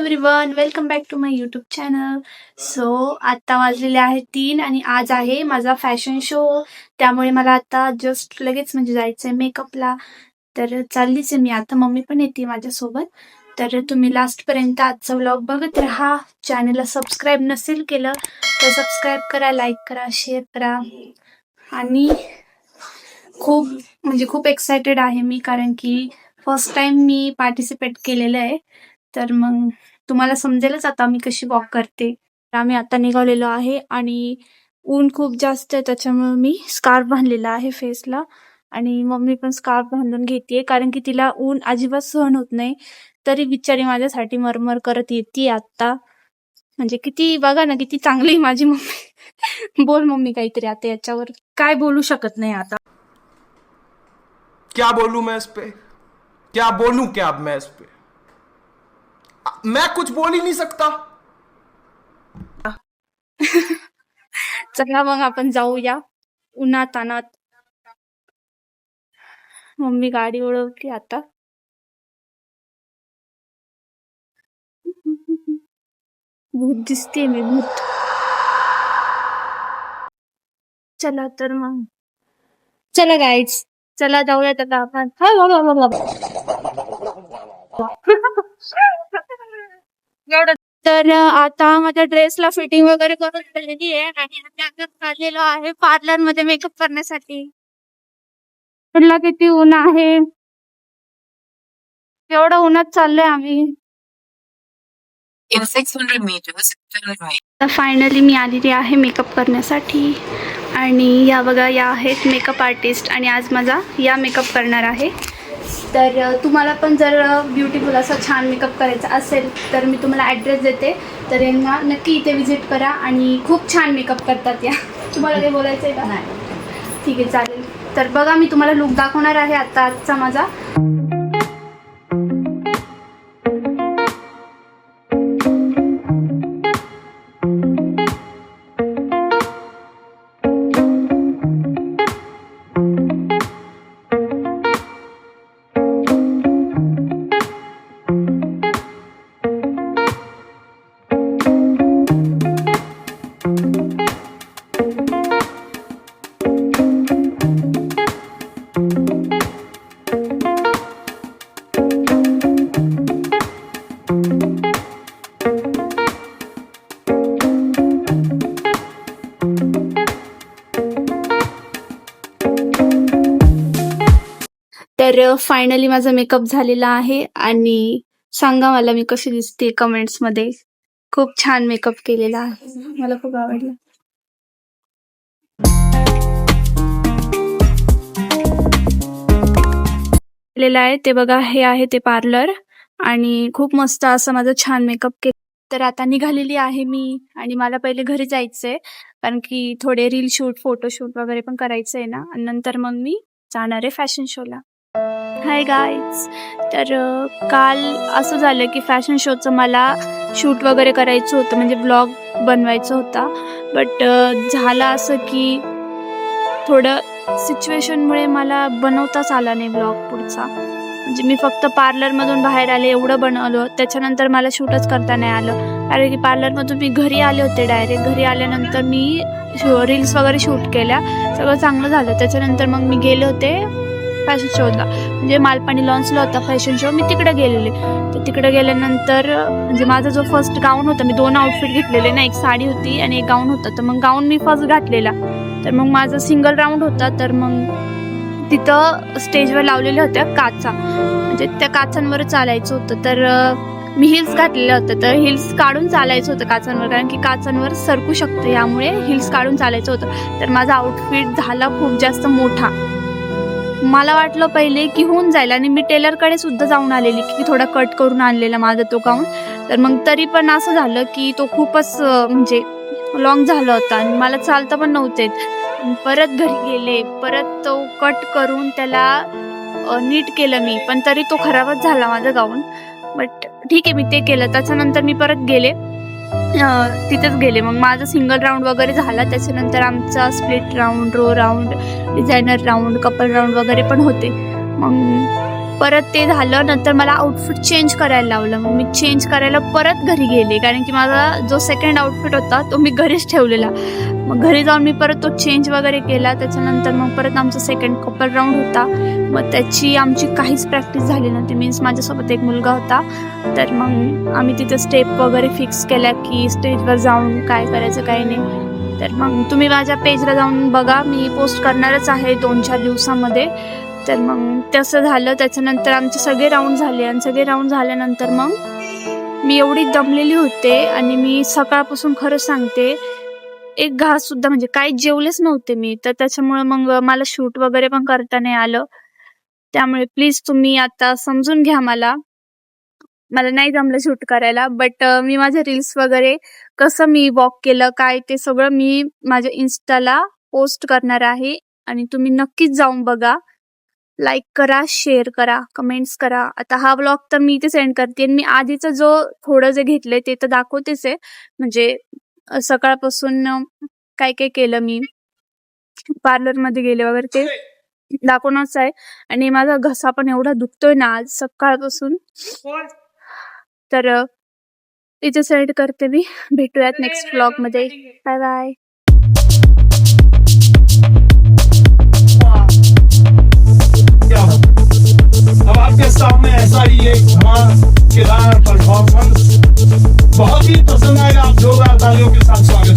Everyone, welcome back to my YouTube channel. So आता वाजलेले आहे 3 आणि आज आहे माझा फॅशन शो. त्यामुळे मला आता जस्ट लगेच म्हणजे जायचंय मेकअपला. तर चाललीच आहे मी आता. मम्मी पण येते माझ्यासोबत. तर तुम्ही लास्टपर्यंत आजचा व्लॉग बघत राहा. चॅनलला सबस्क्राईब नसेल केलं तर सबस्क्राईब करा, लाईक करा, शेअर करा. आणि खूप एक्सायटेड आहे मी, कारण की फर्स्ट टाइम मी पार्टिसिपेट केलेलं आहे. तर मग तुम्हाला समजेलच आता मी कशी वॉक करते. आम्ही आता निघालेलो आहे आणि ऊन खूप जास्त आहे, त्याच्यामुळे मी स्कार्फ बांधलेला आहे फेसला. आणि मम्मी पण स्कार्फ बांधून घेते, कारण की तिला ऊन अजिबात सहन होत नाही. तरी बिचारी माझ्यासाठी मरमर करत येते आता. म्हणजे किती बघा ना, किती चांगली माझी मम्मी. बोल मम्मी काहीतरी आता याच्यावर. काय बोलू शकत नाही आता. क्या बोलूं मैं इस पे, क्या बोलूं क्या अब मैं इस पे, मैं कुछ बोल ही नहीं सकता. चला मग आपण जाऊया उन्हात तानात. मम्मी गाडी ओढवते आता. भूत दिसते मी, भूत. चला तर मग, चला गाईड्स, चला जाऊयात आता आपण. एवढं. तर आता माझ्या ड्रेसला फिटिंग वगैरे करून ठेवलेली आहे आणि आता चाललेलो आहे पार्लर मध्ये मेकअप करण्यासाठी. म्हटलं किती ऊन आहे, एवढं उन्हात चाललोय आम्ही. In 600 meters, turn right. तर फायनली मी आलेली आहे मेकअप करण्यासाठी. आणि या बघा, या आहेत मेकअप आर्टिस्ट आणि आज माझा या मेकअप करणार आहे. तर तुम्हाला पण जर ब्युटिफुल असा छान मेकअप करायचा असेल तर मी तुम्हाला ॲड्रेस देते. तर यांना नक्की इथे विजिट करा आणि खूप छान मेकअप करतात या. तुम्हाला काही बोलायचं आहे का? नाही, ठीक आहे, चालेल. तर बघा, मी तुम्हाला लुक दाखवणार आहे आता आजचा माझा. तर फायनली माझा मेकअप झालेला आहे आणि सांगा मला मी कशी दिसते कमेंट्समध्ये. खूप छान मेकअप केलेला आहे, मला खूप आवडलं. केलेलं आहे ते बघा, हे आहे ते पार्लर आणि खूप मस्त असं माझं छान मेकअप केलं. तर आता निघालेली आहे मी आणि मला पहिले घरी जायचंय, कारण की थोडे रील शूट, फोटोशूट वगैरे पण करायचंय ना. आणि नंतर मग मी जाणार आहे फॅशन शोला. Hi guys. तर काल असं झालं की फॅशन शोचं मला शूट वगैरे करायचं होतं, म्हणजे ब्लॉग बनवायचा होता. बट झालं असं की थोडं सिच्युएशनमुळे मला बनवताच आला नाही ब्लॉग पुढचा. म्हणजे मी फक्त पार्लरमधून बाहेर आले एवढं बनवलं, त्याच्यानंतर मला शूटच करता नाही आलं. कारण की पार्लरमधून मी घरी आले होते. डायरेक्ट घरी आल्यानंतर मी रील्स वगैरे शूट केल्या, सगळं चांगलं झालं. त्याच्यानंतर मग मी गेले होते फॅशन शोला, म्हणजे मालपाणी लॉन्चला होता फॅशन शो, मी तिकडे गेलेले. तर तिकडे गेल्यानंतर म्हणजे माझा जो फर्स्ट गाऊन होता, मी 2 आउटफिट घेतलेले ना, एक साडी होती आणि एक गाऊन होता. तर मग गाऊन मी फर्स्ट घातलेला. तर मग माझा सिंगल राऊंड होता. तर मग तिथं स्टेजवर लावलेल्या होत्या काचा, म्हणजे त्या काचांवर चालायचं होतं. तर मी हिल्स घातलेल्या होत्या. तर हिल्स काढून चालायचं होतं काचांवर, कारण की काचांवर सरकू शकतं, यामुळे हिल्स काढून चालायचं होतं. तर माझा आउटफिट झाला खूप जास्त मोठा. मला वाटलं पहिले की होऊन जाईल आणि मी टेलरकडे सुद्धा जाऊन आलेली की थोडा कट करून आणलेला माझा तो गाऊन. तर मग तरी पण असं झालं की तो खूपच म्हणजे लॉंग झाला होता आणि मला चालता पण नव्हते. परत घरी गेले, परत तो कट करून त्याला नीट केलं मी, पण तरी तो खराबच झाला माझा गाऊन. बट ठीक आहे, मी ते केलं. त्याच्यानंतर मी परत गेले, तिथेच गेले. मग माझा सिंगल राऊंड वगैरे झाला. त्याच्यानंतर आमचा split round, row round, designer round, couple round वगैरे पण होते. मग परत ते झालं, नंतर मला आउटफिट चेंज करायला लावलं. मग मी चेंज करायला परत घरी गेले, कारण की माझा जो सेकंड आउटफिट होता तो मी घरीच ठेवलेला. मग घरी जाऊन मी परत तो चेंज वगैरे केला. त्याच्यानंतर मग परत आमचा सेकंड कपल राऊंड होता. मग त्याची आमची काहीच प्रॅक्टिस झाली नव्हती. मीन्स माझ्यासोबत एक मुलगा होता. तर मग आम्ही तिथे स्टेप वगैरे फिक्स केल्या की स्टेजवर जाऊन काय करायचं काय नाही. तर मग तुम्ही माझ्या पेजला जाऊन बघा, मी पोस्ट करणारच आहे 2-4 दिवसामध्ये. तर मग तसं झालं. त्याच्यानंतर आमचे सगळे राऊंड झाले आणि सगळे राऊंड झाल्यानंतर मग मी एवढी दमलेली होते आणि मी सकाळपासून खरं सांगते एक घाससुद्धा म्हणजे काही जेवलेच नव्हते मी. तर त्याच्यामुळे मग मला शूट वगैरे पण करता नाही आलं. त्यामुळे प्लीज तुम्ही आता समजून घ्या मला. मला नाही जमलं शूट करायला. बट मी माझे रील्स वगैरे कसं मी वॉक केलं काय ते सगळं मी माझ्या इन्स्टाला पोस्ट करणार आहे. आणि तुम्ही नक्कीच जाऊन बघा. लाईक करा, शेअर करा, कमेंट्स करा. आता हा व्लॉग तर मी इथे सेंड करते. मी आधीचं जो थोडं जे घेतलंय ते तर दाखवतेच आहे. म्हणजे सकाळपासून काय काय केलं मी, पार्लरमध्ये गेले वगैरे ते दाखवणंच आहे. आणि माझा घसा पण एवढा दुखतोय ना आज सकाळपासून. तर इथे सेंड करते मी. भेटूयात नेक्स्ट व्लॉगमध्ये. Bye bye. अब आपके सामने ऐसा ही एक धमाकेदार परफॉर्मेंस बहुत ही पसंद आएगा. आप जोरदार तालियों के साथ स्वागत